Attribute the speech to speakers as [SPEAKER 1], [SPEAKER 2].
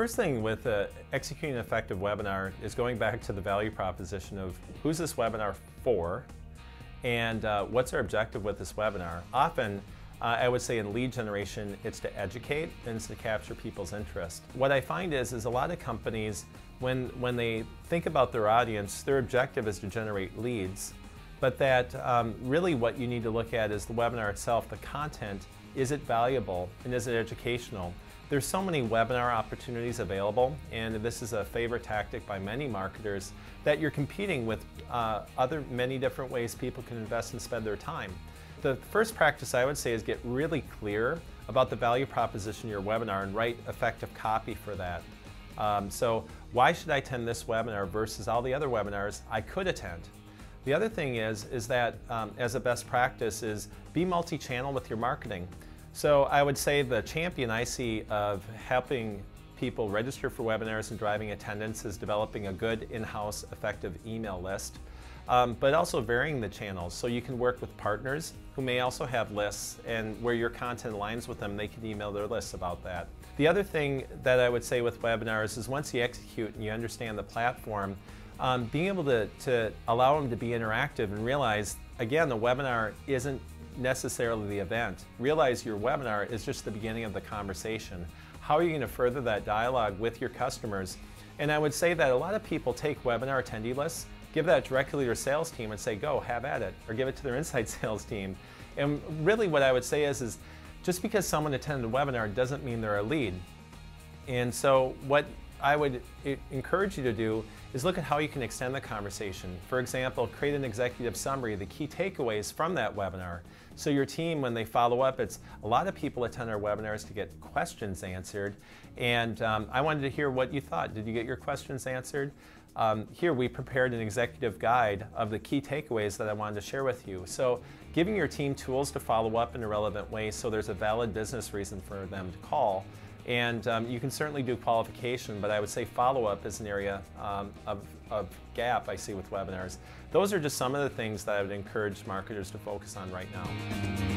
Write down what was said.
[SPEAKER 1] first thing with executing an effective webinar is going back to the value proposition of who's this webinar for and what's our objective with this webinar. Often, I would say in lead generation, it's to educate and it's to capture people's interest. What I find is a lot of companies, when they think about their audience, their objective is to generate leads, but that really what you need to look at is the webinar itself, the content. Is it valuable and is it educational? There's so many webinar opportunities available, and this is a favorite tactic by many marketers, that you're competing with many different ways people can invest and spend their time. The first practice I would say is get really clear about the value proposition of your webinar and write effective copy for that. So why should I attend this webinar versus all the other webinars I could attend? The other thing is that as a best practice is be multi-channel with your marketing. So I would say the champion I see of helping people register for webinars and driving attendance is developing a good in-house effective email list, but also varying the channels. So you can work with partners who may also have lists, and where your content aligns with them, they can email their lists about that. The other thing that I would say with webinars is once you execute and you understand the platform, being able to allow them to be interactive and realize, again, the webinar isn't necessarily the event. Realize your webinar is just the beginning of the conversation. How are you going to further that dialogue with your customers? And I would say that a lot of people take webinar attendee lists, give that directly to their sales team and say, go, have at it, or give it to their inside sales team. And really what I would say is just because someone attended a webinar doesn't mean they're a lead. And so what I would encourage you to do is look at how you can extend the conversation. For example, create an executive summary, the key takeaways from that webinar. So your team, when they follow up, a lot of people attend our webinars to get questions answered. And I wanted to hear what you thought. Did you get your questions answered? Here we prepared an executive guide of the key takeaways that I wanted to share with you. So giving your team tools to follow up in a relevant way so there's a valid business reason for them to call. And you can certainly do qualification, but I would say follow-up is an area of gap I see with webinars. Those are just some of the things that I would encourage marketers to focus on right now.